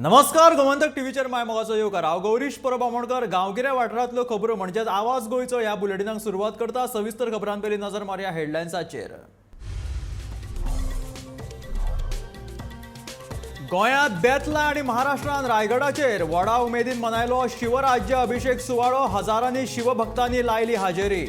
नमस्कार गोमंतक टीव्हीचेर माय मोगाचो येवकार हांव गौरीश परब आमोणकर गांवगिऱ्या वाठारांतल्यो खबरो म्हणजेच आवाज गोंयचो ह्या बुलेटिनाक सुरवात करता। सविस्तर खबरां पयलीं नजर मारया हेडलायन्साचेर। गोंयांत बेतला आनी महाराष्ट्रांत रायगडाचेर व्हडा उमेदीन मनायलो शिवराज्य अभिषेक सुवाळो। हजारांनी शिवभक्तांनी लायली हाजेरी।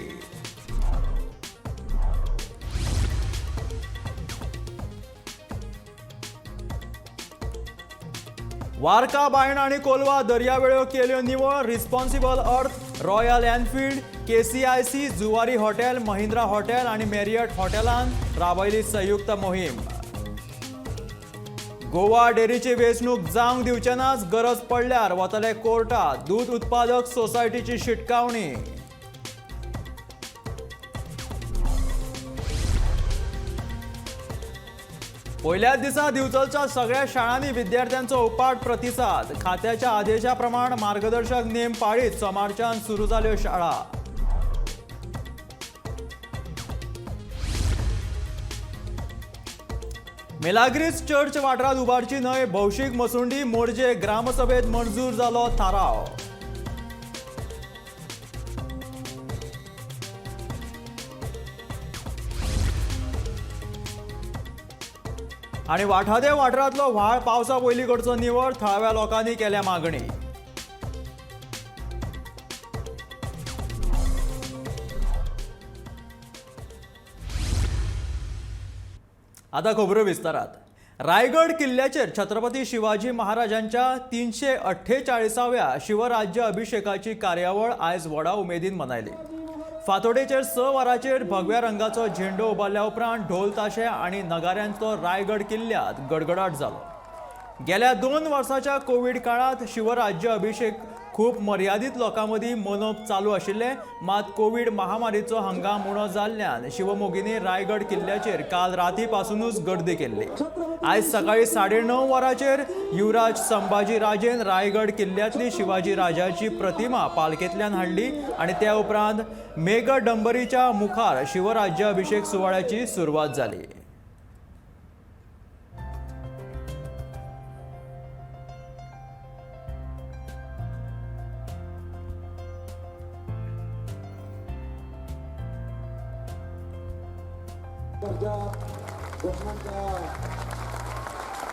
वार्का बायण आणि कोलवा दर्यावेळ्यो केल्यो निवळ। Responsible Earth, Royal Enfield, KCIC, Zuari hotel, Mahindra hotel आणि मेरियट हॉटेलांत राबयली संयुक्त मोहीम। गोवा डेरीची वेंचणूक जावंक दिवचेनाच, गरज पडल्यार वतले कोर्टात। दूध उत्पादक सोसायटीची शिटकावणी। पहिल्याच दिसा दिवचलच्या सगळ्या शाळांनी विद्यार्थ्यांचो उपाट प्रतिसाद। खात्याच्या आदेशाप्रमाण मार्गदर्शक नेम पाळीत सोमारच्यान सुरू जाल्यो शाळा। मेलाग्रीस चर्च वाठारांत उबारची न्हय, भौशीक मसुंडी मोरजे ग्रामसभेत मंजूर जालो थाराव। आणि वाठादे वाठारांतलो व्हाळ पावसा पयलीं करचो निवळ। थळाव्या लोकांनी केल्या मागणी। आता खबरो विस्तारात। रायगड किल्ल्याचेर छत्रपती शिवाजी महाराजांच्या 348व्या शिवराज्य अभिषेकाची कार्यावळ आयज व्हडा उमेदीन मनयली। फातोडेचेर 6 वरांचेर भगव्या रंगाचो झेंडो उबारल्या उपरांत ढोल ताशे आणि नगाऱ्यांचो रायगड किल्ल्यात गडगडाट जालो। गेल्या 2 वर्सांच्या कोविड काळात शिवराज्य अभिषेक खूप मर्यादित लोकांमदीं मनोवप चालू आशिल्ले, मात कोविड महामारीचो हंगाम उणो जाल्ल्यान शिवमोगींनी रायगड किल्ल्याचेर काल राती पासूनच गर्दी केल्ली। आयज सकाळी 9:30 वरांचेर युवराज संभाजी राजेन रायगड किल्ल्यातली शिवाजी राजाची प्रतिमा पालखेंतल्यान हाडली आणि त्या उपरांत मेघडंबरीच्या मुखार शिवराज्य अभिषेक सुवाळ्याची सुरवात जाली।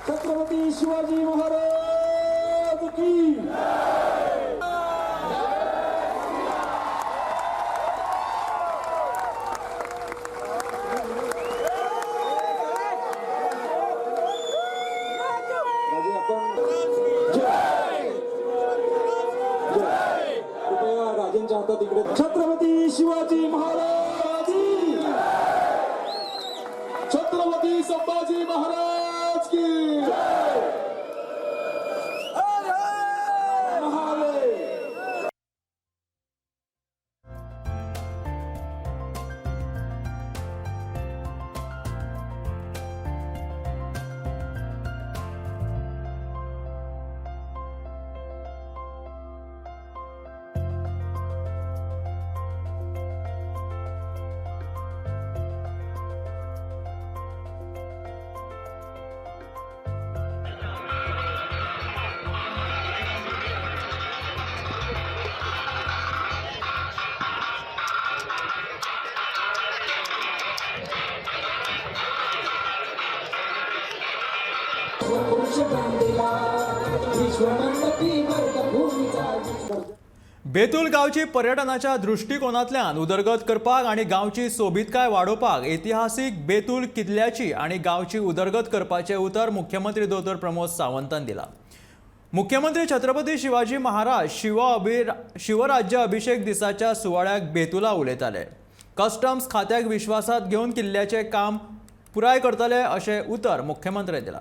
छत्रपती शिवाजी महाराज की कृपया राजेंच्या हातात इकडे छत्रपती शिवाजी महाराज की छत्रपती संभाजी महाराज की बेतूल गांवची पर्यटनाच्या दृष्टिकोनांतल्यान उदरगत करपाक आणि गांवची सोबीतकाय वाडोवपाक ऐतिहासीक बेतूल किल्ल्याची आणि गांवची उदरगत करपाचे उतर मुख्यमंत्री डॉ. प्रमोद सावंतान दिला। मुख्यमंत्री छत्रपती शिवाजी महाराज शिवराज्य अभिषेक दिसाच्या सुवाळ्याक बेतूला उलयताले। कस्टम्स खात्याक विश्वासात घेवन किल्ल्याचे काम पुराय करतले अशें उतर मुख्यमंत्र्यांनी दिला।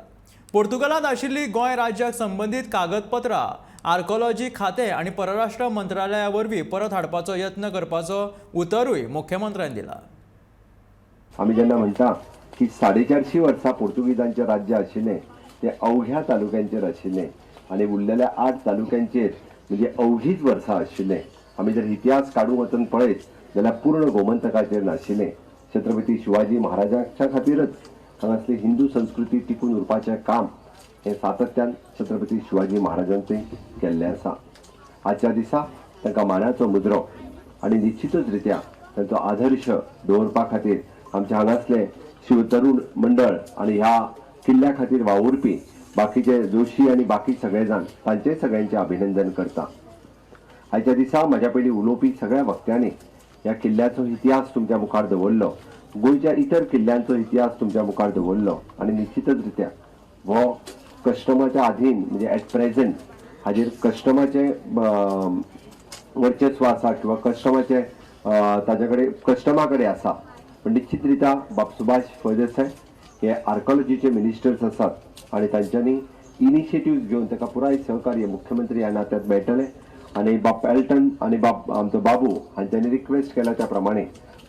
पोर्तुगालांत आशिल्ली गोंय राज्याक संबंधित कागदपत्रां आर्कोलॉजी खातें आणि परराष्ट्र मंत्रालया वरवीं परत हाडपाचो यत्न करपाचो उतरूय मुख्यमंत्र्यांनी दिला। आम्ही जेन्ना म्हणटा की 450 वर्सां पोर्तुगीजांचें राज्य आशिल्लें ते अवघ्या तालुक्यांचेर आशिल्लें आणि उरलेल्या 8 तालुक्यांचेर म्हणजे अवघीच वर्सां आशिल्लें। आमी जर इतिहास काडून वचून पळयत जाल्यार पूर्ण गोमंतकाचेर नाशिल्लें। छत्रपती शिवाजी महाराजांच्या खातीरच हांगासली हिंदू संस्कृती टिकून उरपाचें काम हे सातत्यान छत्रपती शिवाजी महाराजांचें केल्लें आसा. आजच्या दिसा तांकां मानाचो मुद्रो आनी निश्चितच रित्या तांचो आदर्श दवरपा खातीर आमच्या हांगासले शिवतरुण मंडळ आनी ह्या किल्ल्या खातीर वावुरपी बाकीचे जोशी आनी बाकी सगळे जाण तांचे सगळ्यांचे अभिनंदन करता. आयच्या दिसा म्हाज्या पयलीं उलोवपी सगळ्या वक्त्यांनी ह्या किल्ल्याचो इतिहास तुमच्या मुखार दवरलो, गोंयच्या इतर किल्ल्यांचो इतिहास तुमच्या मुखार दवरलो आनी निश्चितच रित्या हो कस्टमाच्या अधीन म्हणजे एट प्रेझेंट हाजेर कस्टमाचे वर्चस्व आसा किंवा कस्टमाचे ताजे कडेन कस्टमा कडेन आसा. पण निश्चित रित्या बाब सुभाष फळदेसाय हे आर्कोलॉजीचे मिनिस्टर्स आसात आनी तांच्यांनी इनिशिएटिव्ह घेवन ताका पुराय सहकार्य मुख्यमंत्री ह्या नात्यांत मेळटले आनी बाब एल्टन आनी बाब आमचो बाबू हांच्यांनी रिक्वेस्ट केला त्या प्रमाणे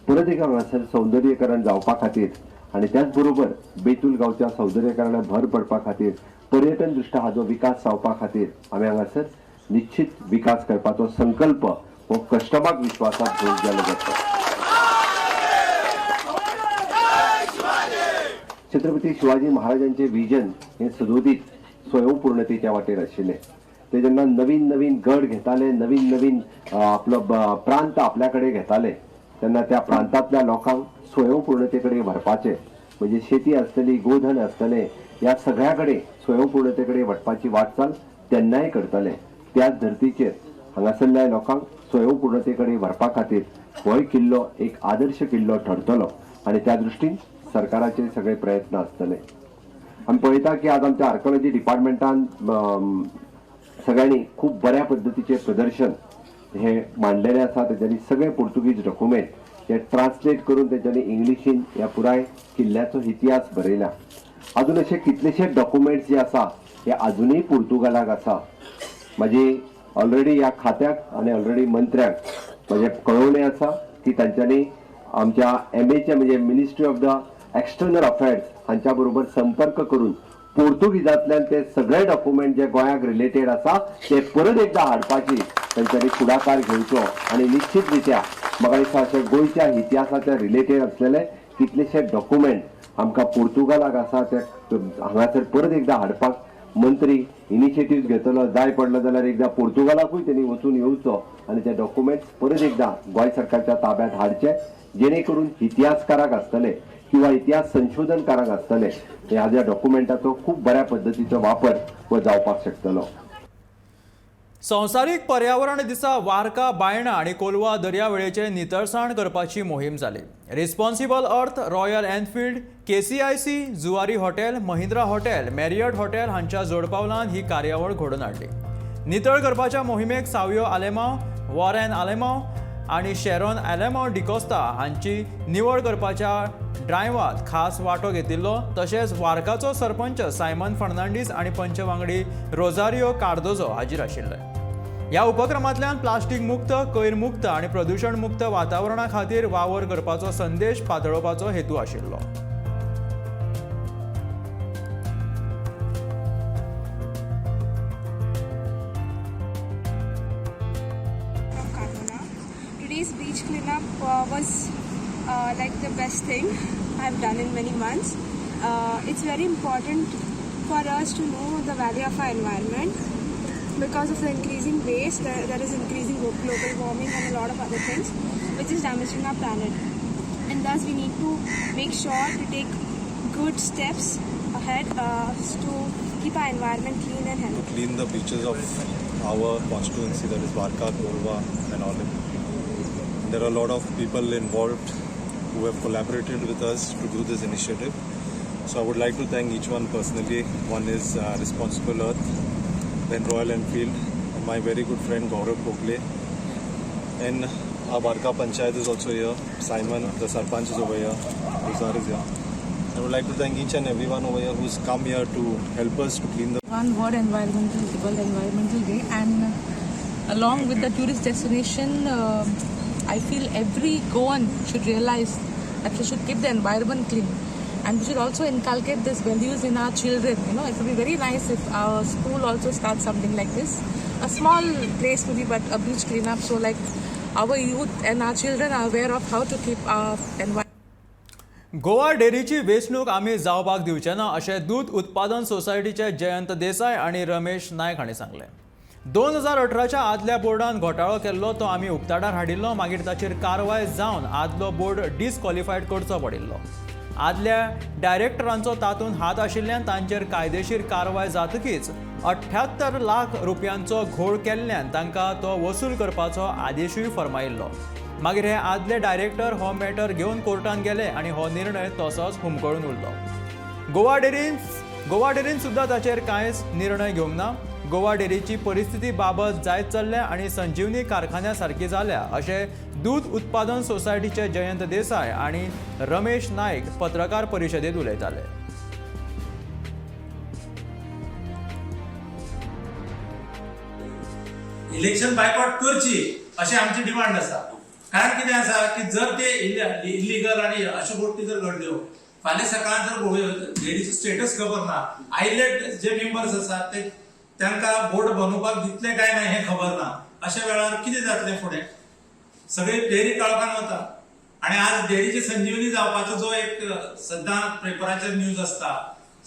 परत एक हांगासर सौंदर्यकरण जावपा खातीर आनी त्याच बरोबर बेतूल गांवच्या सौंदर्यकरणात भर पडपा खातीर पर्यटन दृश्ट्या हाजो विकास जावपा खातीर आमी हांगासर निश्चित विकास करपाचो संकल्प हो कस्टमाक विश्वासात घेवन गेलो जाता. छत्रपती शिवाजी महाराजांचे विजन हे सदोदीत स्वयंपूर्णतेच्या वाटेर आशिल्ले. ते जेन्ना नवीन नवीन गड घेताले, नवीन नवीन आपलो प्रांत आपल्याकडे घेताले तेन्ना त्या प्रांतांतल्या लोकांक स्वयंपूर्णतेकडे व्हरपाचे म्हणजे शेती आसतली, गोधन आसतले, ह्या सगळ्याकडे स्वयंपूर्णतेकडे वटपाची वाटचाल तेन्नाय करताले. त्याच धर्तीचेर हांगासरल्या लोकांक स्वयंपूर्णतेकडे व्हरपा खातीर हो किल्लो एक आदर्श किल्लो ठरतलो आनी त्या दृश्टीन सरकाराचे सगळे प्रयत्न आसतले. आमी पळयता की आज आमच्या आर्कोलॉजी डिपार्टमेंटान सगळ्यांनी खूप बऱ्या पद्धतीचे प्रदर्शन हे मांडलेले आसा. तेच्यांनी सगळे पोर्तुगीज डॉक्युमेंट हे ट्रान्सलेट करून तेच्यांनी इंग्लिशीन ह्या पुराय किल्ल्याचो इतिहास बरयला. अजून असे कितलेशे डॉक्युमेंट्स जे आसा हे अजूनही पोर्तुगालाक आसा. माझी ऑलरेडी ह्या खात्याक आनी ऑलरेडी मंत्र्याक म्हणजे कळवणे आसा की तांच्यांनी आमच्या MAचे म्हणजे ministry of the external affairs हांच्या बरोबर संपर्क करून पोर्तुगीजांतल्यान ते सगळे डॉक्युमेंट जे गोंयाक रिलेटेड आसा ते परत एकदा हाडपाची तांच्यांनी फुडाकार घेवचो आनी निश्चित रित्या म्हाका दिसता अशें गोंयच्या इतिहासाच्या रिलेटेड असलेले कितलेशे डॉक्युमेंट आमकां पोर्तुगालाक आसा ते हांगासर परत एकदा हाडपाक मंत्री इनिशिएटिव्ह घेतलो. जाय पडलो जाल्यार एकदा पोर्तुगालाकूय त्यांनी वचून येवचो आनी ते डॉक्युमेंट्स परत एकदा गोंय सरकारच्या ताब्यात हाडचे जेणे करून इतिहासकाराक आसतले किंवा इतिहास संशोधनकाराक आसतले ह्या डॉक्युमेंटाचो खूप बऱ्या पद्धतीचो वापर व जावपाक शकतलो. संवसारीक पर्यावरण दिसा वार्का, बायणा आणि कोलवा दर्यावेळेचे नितळसाण करपाची मोहीम जाली. Responsible Earth, Royal Enfield, KCIC, Zuari hotel, Mahindra hotel, Marriott hotel हांच्या जोडपावलान ही कार्यावळ घडोवन हाडली. नितळ करपाच्या मोहिमेक सावियो आलेमांव, वॉरेन आलेमांव आणि शेरोन आलेमांव डिकोस्ता हांची निवड करपाच्या ड्रायव्हात खास वांटो घेतिल्लो. तशेंच वार्काचो सरपंच सायमन फर्नांडीस आणि पंच वांगडी रोझारियो कार्दोजो हाजीर आशिल्ले. ह्या उपक्रमांतल्यान प्लास्टीक मुक्त, कोयर मुक्त आणि प्रदूषण मुक्त वातावरणा खातीर वावर करपाचो संदेश पातळोवपाचो हेतू आशिल्लो. Today's beach cleanup was like the best thing I've done in many months. It's very important for us to know the value of our environment because of the increasing waste. There is increasing global warming and a lot of other things which is damaging our planet. And thus we need to make sure to take good steps ahead to keep our environment clean and healthy. Clean the beaches of our constituency, that is Varka, Kolva and all. There are a lot of people involved who have collaborated with us to do this initiative. So I would like to thank each one personally. One is Responsible Earth, then Royal Enfield, and my very good friend Gaurav Kokle. And our Varka Panchayat is also here. Simon, the Sarpanch is over here. Ruzar is here. I would like to thank each and everyone over here who's come here to help us to clean the One World Environmental Day, and along with the tourist destination, I feel every Goan should realize that we should keep the environment clean, and we should also inculcate these values in our children. You know, it would be very nice if our school also starts something like this. A small place maybe, but a beach cleanup, so like our youth and our children are aware of how to keep our environment. Goa डेरीची वेंचणूक आमी जावपाक दिवचे ना अशें दूद उत्पादन सोसायटीचे जयंत देसाय आनी रमेश नायक हांणी सांगलें. 2018च्या आदल्या बोर्डान घोटाळो केल्लो तो आमी उक्ताडार हाडिल्लो. मागीर ताचेर कारवाय जावन आदलो बोर्ड डिस्क्वॉलिफायड करचो पडिल्लो. आदल्या डायरेक्टरांचो तातूंत हात आशिल्ल्यान तांचेर कायदेशीर कारवाय जातकीच 78 लाख रुपयांचो घोळ केल्ल्यान तांकां तो वसूल करपाचो आदेशूय फर्मायिल्लो. मागीर हे आदले डायरेक्टर हो मॅटर घेवन कोर्टान गेले आनी हो निर्णय तसोच हुमकळून उरलो. गोवा डेरीन सुद्दां ताचेर कांयच निर्णय घेवंक ना. गोवा डेरीची परिस्थिती बाबत जायत चल्ल्या आनी संजीवनी कारखान्या सारकी जाल्या अशें दूद उत्पादन सोसायटीचे जयंत देसाय आनी रमेश नायक पत्रकार परिशदेंत उलयताले. इलेक्शन बायकॉट करची अशी आमची डिमांड आसा. कारण कितें आसा की जर ते इलिगल आनी अश्यो गोष्टी जर घडल्यो फाल्यां सकाळीं जर डेरीचो स्टेटस खबर ना, आयले जे मेंबर्स आसात ते तांकां बोर्ड बनोवपाक दितले काय ना हें खबर ना. अशा वेळार कितें जातलें फुडें? सगळी डेरी काळोखान वता. आनी आज डेरीची संजीवनी जावपाचो जो एक सद्दां पेपराचेर न्यूज आसता,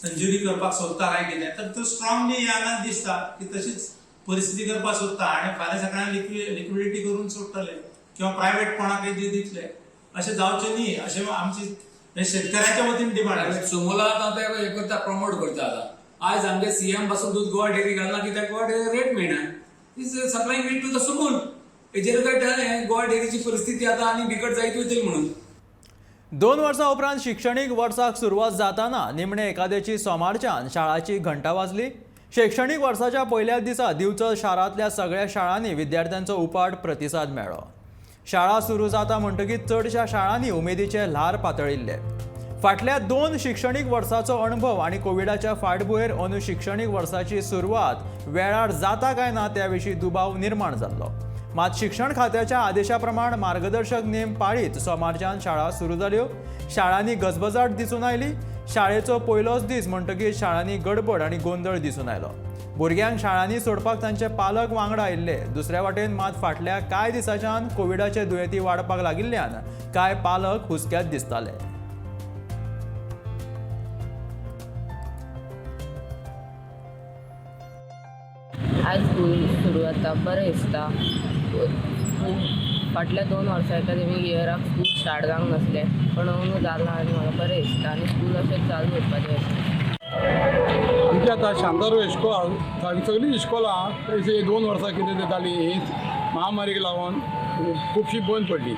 संजीवनी करपाक सोदता काय कितें, तर तो स्ट्रॉंगली हांगा दिसता की तशीच परिस्थिती करपाक सोदता आनी फाल्यां सकाळीं लिक्विडिटी करून सोडटले किंवा प्रायव्हेट कोणाकय दितले. अशें जावचें न्ही अशें आमची शेतकऱ्याच्या वतीन डिमांड आसा. समोला आता हे करता प्रमोट करता. आता आज आमचे सीएम पासून दूध गोवा डेअरी घालना की त्या गोवा डेअरी रेट मेळना. Is supplying meat to the Sumul. हेजेर काय गोवा डेअरीची परिस्थिती आता आनी बिकट जायत वयतली म्हणून. 2 वर्सां उपरांत शिक्षणीक वर्साक सुरवात जाताना निमणे एकादेची सोमारच्यान शाळाची घंटा वाजली. शैक्षणीक वर्साच्या पयल्या दिसा दिवचल शारांतल्या सगळ्या शाळांनी विद्यार्थ्यांचो उपाट प्रतिसाद मेळ्ळो. शाळा सुरू जाता म्हणटकीच चडशा शाळांनी उमेदीचे ल्हार पातळिल्ले. फाटल्या 2 शिक्षणीक वर्साचो अणभव आनी कोविडाच्या फाटभुंयेर अंदू शिक्षणीक वर्साची सुरवात वेळार जाता काय ना त्या विशीं दुबाव निर्माण जाल्लो. मात शिक्षण खात्याच्या आदेशा प्रमाण मार्गदर्शक नेम पाळीत सोमारच्यान शाळा सुरू जाल्यो. शाळांनी गजबजाट दिसून आयली. शाळेचो पयलोच दीस म्हणटकीच शाळांनी गडबड आनी गोंधळ दिसून आयलो. भुरग्यांक शाळांनी सोडपाक तांचे पालक वांगडा आयिल्ले. दुसऱ्या वाटेन मात फाटल्या कांय दिसांच्यान कोविडाचे दुयेंती वाडपाक लागिल्ल्यान कांय पालक हुसक्यात दिसताले. आज स्कूल सुरू जाता बरें दिसता. फाटल्या 2 वर्सां एकाडेमीक इयराक स्कूल स्टार्ट जावंक नासलें, पण अंदू जालां आनी म्हाका बरें दिसता आनी स्कूल अशें चालू उरपाचें आसा. आमची आतां शांतारू इश्कोल सगळीं इश्कोलां अशी 2 वर्सां कितें जाताली ही महामारीक लागून खुबशी बंद पडली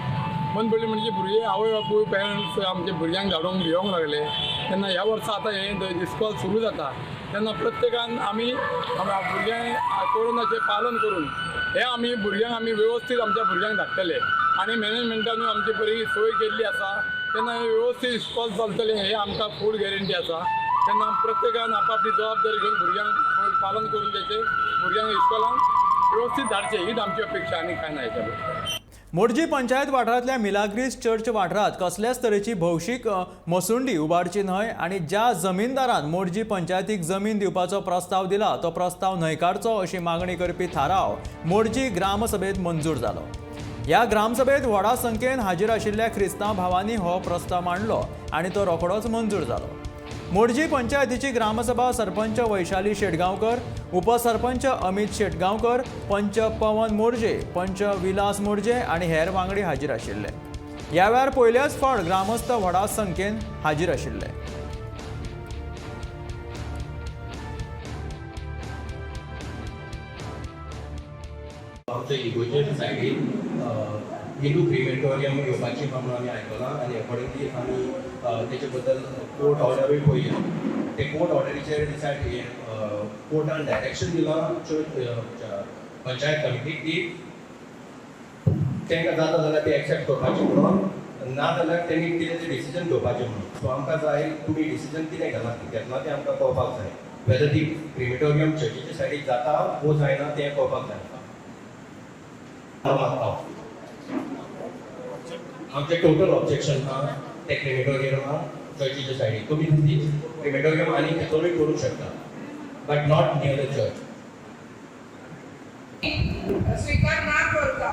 म्हणजे भुरगे आवय बापूय पेरंट्स आमचे भुरग्यांक धाडूंक भिवंक लागले. तेन्ना ह्या वर्सा आतां हें इस्कॉल सुरू जाता तेन्ना प्रत्येकान आमी भुरग्यांक कोरोनाचें पालन करून हे आमी भुरग्यांक आमी वेवस्थीत आमच्या भुरग्यांक धाडटले आनी मॅनेजमेंटानूय आमची बरी सोय केल्ली आसा. तेन्ना हे वेवस्थीत इस्कॉल चलतले हे आमकां फूल गॅरंटी आसा. तेन्ना प्रत्येकान आपापली जबाबदारी घेवन भुरग्यांक पालन करून द्यायचे, भुरग्यांक इस्कॉलांक व्यवस्थीत धाडचे हीच आमची अपेक्षा आनी कांय ना हेच्या. मोरजी पंचायत वाठारांतल्या मिलाग्रीस चर्च वाठारांत कसल्याच तरेची भौशीक मसुंडी उबारची न्हय आनी ज्या जमीनदारान मोरजी पंचायतीक जमीन दिवपाचो प्रस्ताव दिला तो प्रस्ताव न्हयकारचो अशी मागणी करपी थाराव मोरजी ग्रामसभेत मंजूर जालो. ह्या ग्रामसभेत व्हडा संख्येन हाजीर आशिल्ल्या क्रिस्तांव भावांनी हो प्रस्ताव मांडलो आनी तो रोखडोच मंजूर जालो. मोरजी पंचायतीची ग्रामसभा सरपंच वैशाली शेटगांवकर, उपसरपंच अमित शेटगांवकर, पंच पवन मोरजे, पंच विलास मोरजे आनी हेर वांगडी हाजीर आशिल्ले. ह्या वेळार पयल्याच फावट ग्रामस्थ व्हडा संख्येन हाजीर आशिल्ले. आमच्या इगोचेर सायडीन हिंदू क्रिमेटोरियम येवपाची म्हणून आमी आयकलां आनी अकॉर्डिंगली आमी तेचे बद्दल कोर्ट ऑर्डरूय पळयला. ते कोर्ट ऑर्डरीचेर डिसायड कोर्टान डायरेक्शन दिलां पंचायत कमिटीक की तांकां जाता जाल्यार ते एक्सेप्ट करपाचें म्हणून, ना जाल्यार तेणी कितें तें डिसिजन घेवपाचें म्हणून. सो आमकां जाय तुमी डिसिजन कितें घेतलां तें आमकां कळपाक जाय. वेदर ती क्रिमेटोरियम चर्चीचे सायडीक जाता वो जायना तें कळपाक जाय. आमचे टोटल ऑब्जेक्शन हा ते क्रिमेटोरियम चर्चीच्या सायडीक. तुमी ती क्रिमेटोरियम आनी तेचोय करूंक शकता but not near the church. स्वीकार ना करता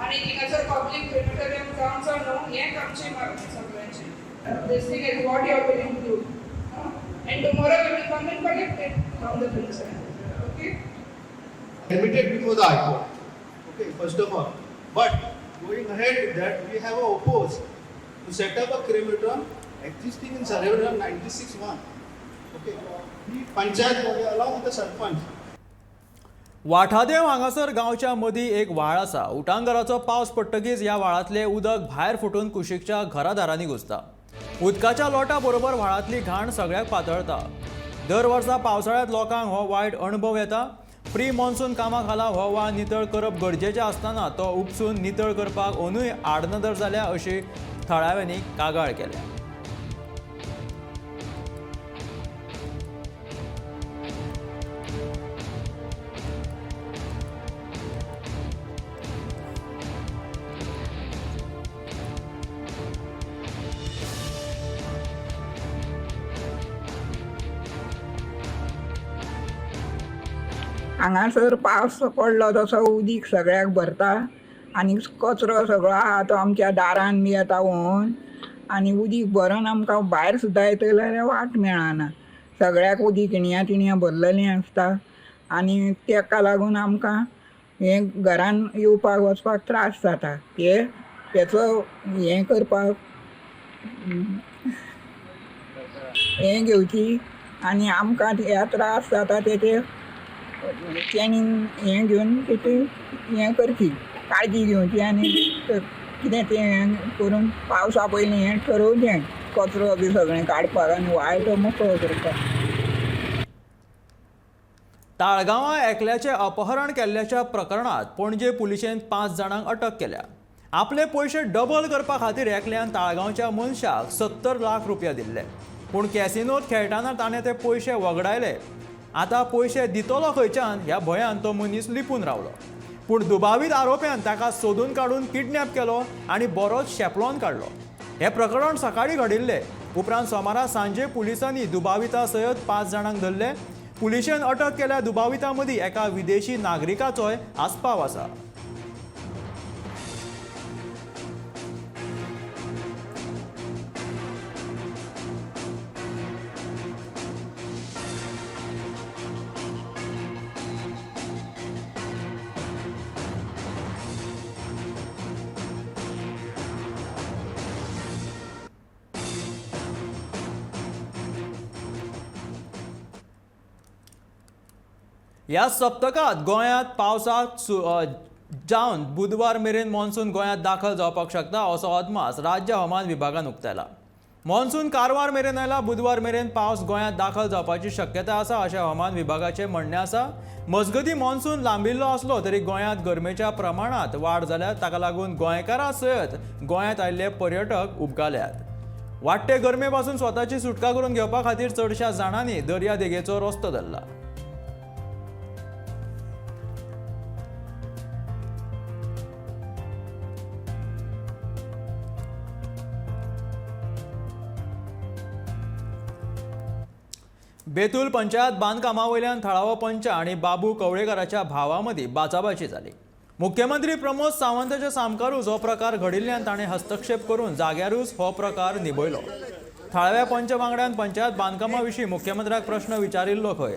आणि थिंगासर पब्लीक क्रिमेटोरियम जावंचो न्हू हें आमची मागणी सगळ्यांची. this thing is what you are willing to do. And tomorrow you will come and collect it from the principal. Okay? Admitted before the High Court. Okay, first of all. But going ahead with that, we have opposed to set up a crematorium existing in Surrey 96-1. Okay, the Panchayat body along with the Sarpanch. Vathadev हांगासर गांवच्या मदीं एक व्हाळ आसा. उटंगराचो पावस पडटकीच ह्या व्हाळांतलें उदक भायर फुटून कुशीकच्या घरादारांनी घुसता. उदकाच्या लोटा बरोबर व्हाळांतली घाण सगळ्याक पातळटा. दर वर्सा पावसाळ्यांत लोकांक हो वायट अणभव येता. प्री मॉन्सून कामां खाला हो व्हाळ नितळ करप गरजेचें आसतना तो उपसून नितळ करपाक अंदूय आडनदर जाल्या अशी थळाव्यांनी कागाळ केल्या. हांगासर पावस पडलो तसो उदीक सगळ्याक भरता आनी कचरो सगळो आहा तो आमच्या दारान बी येता व्हांवून आनी उदीक भरून आमकां भायर सुद्दां येतले जाल्यार वाट मेळना. सगळ्याक उदीक इणयां तिणयां भरलेलीं आसता आनी तेका लागून आमकां हें घरान येवपाक वचपाक त्रास जाता. हेचो हें करपाक हें घेवची आनी आमकां हे त्रास जाता तेचे तेणी हें घेवन तेची हें करची काळजी घेवची आनी कितें तें करून पावसा पयलीं हें ठरोवचें कचरो बी सगळें काडपाक आनी व्हाळ तो मोकळो करपाक. ताळगांवां एकल्याचें अपहरण केल्ल्याच्या प्रकरणात पणजे पुलिशेन 5 जाणांक अटक केल्या. आपले पयशे डबल करपा खातीर एकल्यान ताळगांवच्या मनशाक 70 लाख रुपया दिल्ले. पूण कॅसिनोत खेळटाना ताणें ते पयशे वगडायले. आतां पयशे दितलो खंयच्यान ह्या भंयान तो मनीस लिपून रावलो. पूण दुबावीत आरोप्यान ताका सोदून काडून किडनॅप केलो आनी बरोच शेपलोन काडलो. हे प्रकरण सकाळीं घडिल्ले. उपरांत सोमारा सांजे पुलिसांनी दुबाविता सयत 5 जाणांक धरले. पुलिशेन अटक केल्या दुबावितां मदीं एका विदेशी नागरिकाचोय आस्पाव आसा. ह्या सप्तकात गोंयांत पावसाक जावन बुधवार मेरेन मॉन्सून गोंयांत दाखल जावपाक शकता असो अदमास राज्य हवामान विभागान उक्तायला. मॉन्सून कारवार मेरेन आयला. बुधवार मेरेन पावस गोंयांत दाखल जावपाची शक्यताय आसा अशें हवामान विभागाचें म्हणणें आसा. मजगतीं मॉन्सून लांबिल्लो आसलो तरी गोंयांत गरमेच्या प्रमाणांत वाड जाल्या. ताका लागून गोंयकारां सयत गोंयांत आयिल्ले पर्यटक उबगाल्यात. वाडटे गरमे पासून स्वताची सुटका करून घेवपा खातीर चडशा जाणांनी दर्या देगेचो रस्तो धरला. बेतूल पंचायत बांदकामा वयल्यान थळावो पंच आनी बाबू कवळेकाराच्या भावा मदीं बाचाबाची जाली. मुख्यमंत्री प्रमोद सावंताच्या सामकारूच हो प्रकार घडिल्ल्यान ताणें हस्तक्षेप करून जाग्यारूच हो प्रकार निभयलो. थळाव्या पंच वांगड्यान पंचायत बांदकामा विशीं मुख्यमंत्र्याक प्रश्न विचारिल्लो खंय.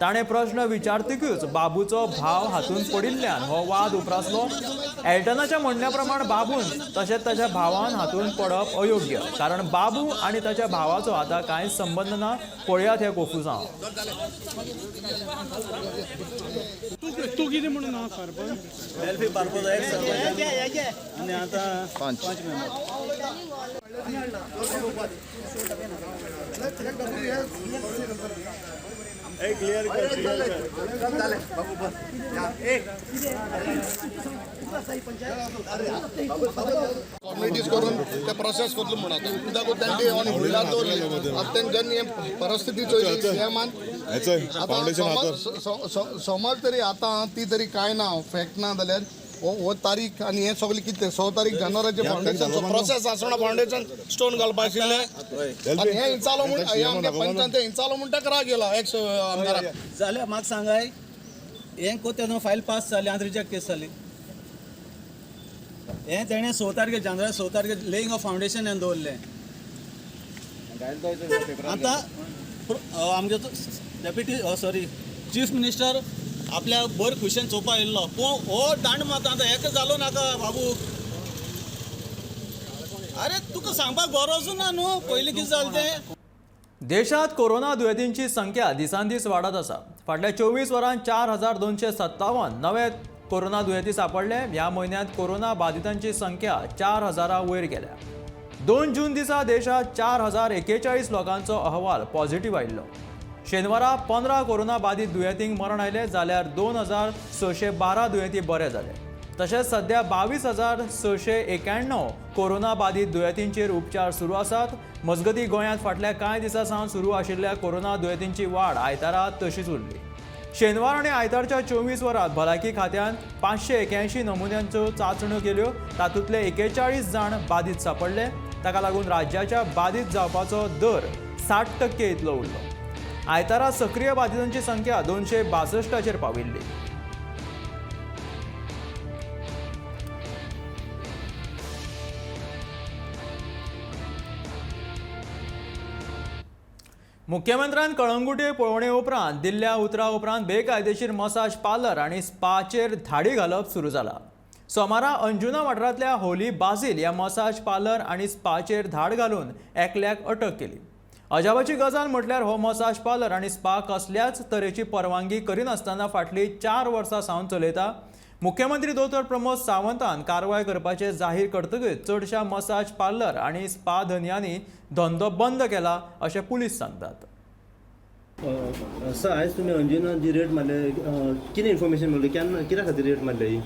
ताणें प्रश्न विचारतकूच बाबूचो भाव हातून पडिल्ल्यान हो वाद उप्रासलो. एल्टनाच्या म्हणण्या प्रमाण बाबून तशेंच ताच्या भावान हातून पडप अयोग्य, कारण बाबू आनी ताच्या भावाचो आतां कांयच संबंद ना. पळयात हे कोफुसांव. तू कितें म्हणून सरपंच सेल्फी पारपा एक सरपंच आनी आतां 5 क्लियर कम्युनिटीज करून ते प्रोसेस करतलो म्हणून कित्याक तेंचे ऑन होल्डार दवरले. आतां जेन्ना हे परिस्थिती चोयली सीएमान समज तरी आतां ती तरी कांय ना फॅक्ट ना जाल्यार हो तारीख आनी हे सगळे कितें 6 तारीख जानेवारीचे फावंडेशनचो प्रोसेस आसना. फावंडेशन स्टोन घालपाक आशिल्लें आनी हे इंचालो म्हूण आमच्या पंचांत इंचालो म्हूण ताका राग येयला एक्स आमदाराक. जाल्यार म्हाका सांगाय हें कोत्या न्हू फायल पास जाली आनी रिजेक्ट केस जाली. हें तेणें 6 तारखेर जानेवारी 6 तारखेर लेईंग ऑफ फावंडेशन हें दवरलें आता आमगे डेप्युटी सॉरी चीफ मिनिस्टर आपल्या बरे खुशेन चोवपा येयल्लो पूण हो दांड मात आतां हेका जालो नाका बाबू. अरे तुका सांगपाक बरोच ना न्हू पयलीं कितें जालें तें. देशात कोरोना दुयेंतींची संख्या दिसान दीस वाडत आसा. फाटल्या 24 वरांत 4257 नवे कोरोना दुयेंती सापडले. ह्या म्हयन्यांत कोरोना बाधितांची संख्या 4000 वयर गेल्या. 2 जून दिसा देशात 4041 लोकांचो अहवाल पॉझिटिव्ह आयिल्लो. शेनवारा 15 कोरोना बाधित दुयेंतींक मरण आयले जाल्यार 2612 दुयेंती बरे जाले. तशेंच सध्या 22,691 कोरोना बाधित दुयेंतींचेर उपचार सुरू आसात. मजगतीं गोंयांत फाटल्या कांय दिसां सावन सुरू आशिल्ल्या कोरोना दुयेंतींची वाड आयतारा तशीच उरली. शेनवार आनी आयतारच्या 24 वरांत भलायकी खात्यान 581 नमुन्यांच्यो चांचण्यो केल्यो. तातूंतले 41 जाण बाधित सापडले. ताका लागून राज्याच्या बाधित जावपाचो दर 60% इतलो उरलो. आयतारा सक्रिय बाधितांची संख्या 262 पाविल्ली. मुख्यमंत्र्यान कळंगुटे पळोवणे उपरांत दिल्ल्या उतरा उपरांत बेकायदेशीर मसाज पार्लर आनी स्पाचेर धाडी घालप सुरू जाला. सोमारा अंजुना वाठारांतल्या होली बाझील ह्या मसाज पार्लर आनी स्पाचेर धाड घालून एकल्याक अटक केली. अजापाची गजाल म्हटल्यार हो मसाज पार्लर आनी स्पा कसल्याच तरेची परवानगी करिनासतना फाटलीं 4 वर्सां सावन चलयता. मुख्यमंत्री दोतोर प्रमोद सावंतान कारवाय करपाचे जाहीर करतकच चडशा मसाज पार्लर आनी स्पा धन्यांनी धंदो बंद केला अशें पुलीस सांगतात. सर आयज तुमी अंजुना जी रेड मारले कितें इन्फॉर्मेशन मेळ्ळी केन्ना कित्या खातीर रेड मारले ही?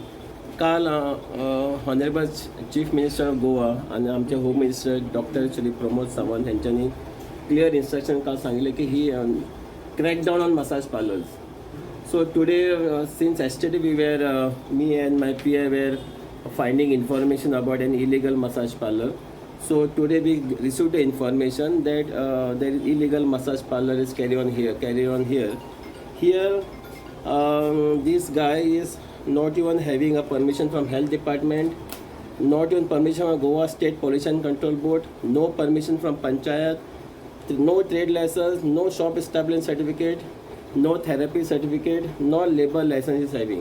काल honourable chief minister of Goa आनी आमचे home minister doctor Shri Pramod Sawant हेंच्यांनी क्लियर इंस्ट्रक्शन काल सांगिल्लें की ही crack down on massage parlours. So today, since yesterday we were, me and my PA were finding information about an illegal massage parlor. So today we received the information that there is illegal massage parlor is carry on here. Here, this guy is not even having a permission from health department, not even permission from Goa State Pollution Control Board, no permission from Panchayat, no trade license, no shop establishment certificate, no therapy certificate, no labor license is having.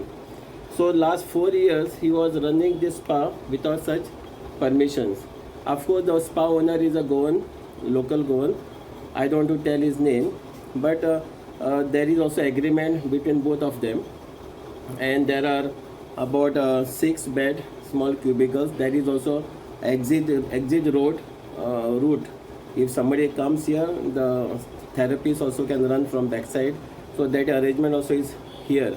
So last 4 years he was running this spa without such permissions. Of course the spa owner is a Goan, local Goan. I don't want to tell his name, but there is also agreement between both of them, and there are about 6 bed small cubicles. There is also exit route. If somebody comes here, the therapists also can run from backside. So that arrangement also is here.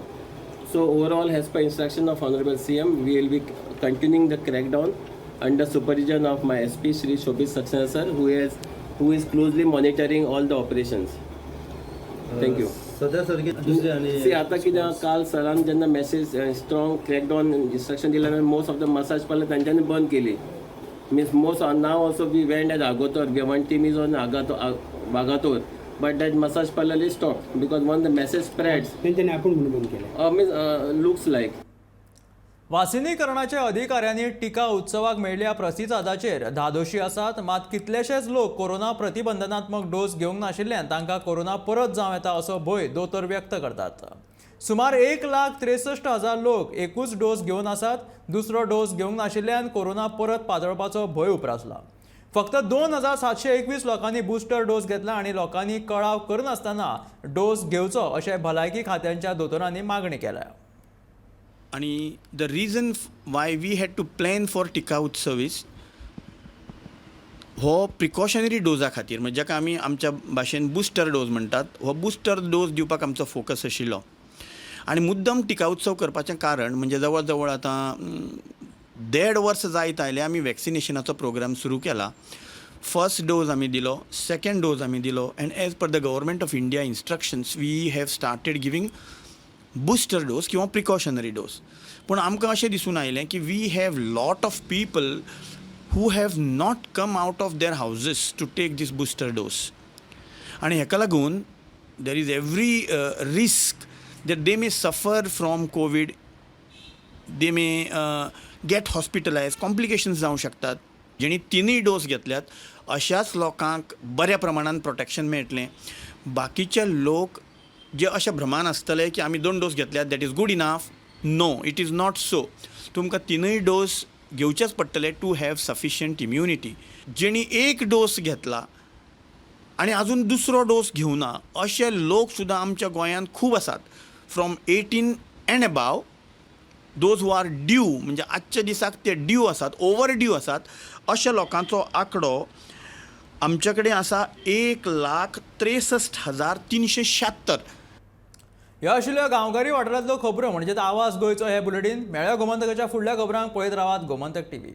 So overall, as per instruction of Honorable CM, we will be continuing the crackdown under supervision of my SP Shri Shobhit Saxena sir, who is closely monitoring all the operations. Thank you. सध्या सारखी दुसरे आनी See, आता कितें काल सरान जेन्ना message strong क्रॅकडावन instruction दिल्यान most of the massage parlour तांच्यांनी बंद केली. Means most now also we went at Agotor, one team is on Vagator, but that massage parlor is stopped because once the message spreads, looks like. वासिनीकरणाचे अधिकाऱ्यांनी टिका उत्सवाक मेळिल्ल्या प्रतिसादाचेर धादोशी आसात. मात कितलेशेच लोक कोरोना प्रतिबंधनात्मक डोस घेवंक नाशिल्ल्यान तांकां कोरोना परत जावं येता असो भंय दोतोर व्यक्त करतात. सुमार 1,63,000 लोक एकूच डोस घेवन आसात. दुसरो डोस घेवंक नाशिल्ल्यान कोरोना परत पातळपाचो भंय उप्रासला. फक्त 2,721 लोकांनी बुस्टर डोस घेतला आनी लोकांनी कळाव करनासतना डोस घेवचो अशें भलायकी खात्यांच्या दोतोरांनी मागणी केल्या. आणि the reason why we had to plan for Tika Utsav is हो प्रिकॉशनरी डोजा खातीर म्हणजे जाका आमी आमच्या भाशेन बुस्टर डोज म्हणटात. हो बुस्टर डोज दिवपाक आमचो फोकस आशिल्लो आनी मुद्दम टिका उत्सव करपाचें कारण म्हणजे जवळ जवळ आतां 1.5 वर्स जायत आयले आमी वॅक्सिनेशनाचो प्रोग्राम सुरू केला. फर्स्ट डोज आमी दिलो, सेकंड डोज आमी दिलो, and as per the government of India instructions we have started giving booster dose किंवा प्रिकॉशनरी डोज. पूण आमकां अशें दिसून आयलें की we have lot of people who have not come out of their houses to take this booster dose. And हेका लागून there is every risk that they may suffer from COVID, they may get hospitalized, complications जावं शकतात. जेणी तिनूय dose घेतल्यात अशाच लोकांक बऱ्या प्रमाणात प्रोटेक्शन मेळटलें. बाकीचे लोक जे अशे भ्रमान आसतले की आमी 2 डोस घेतल्यात that is good enough. No, it is not so. तुमकां तिनूय डोस घेवचेच पडटले टू हॅव सफिशियंट इम्युनिटी. जेणी एक डोस घेतला आनी अजून दुसरो डोस घेवना अशे लोक सुद्दां आमच्या गोंयांत खूब आसात. From 18 end above, those who are due, म्हणजे आजच्या दिसाक ते ड्यू आसात, ओवर ड्यू आसात, अशा लोकांचो आंकडो आमचे कडेन आसा 1,63,376. ह्या आशिल्ल्यो गांवकारी वाठारांतल्यो खबरो म्हणजे आवाज गोंयचो हे बुलेटीन. मेळ्या गोमंतकाच्या फुडल्या खबरांक पळयत रावात गोमंतक TV.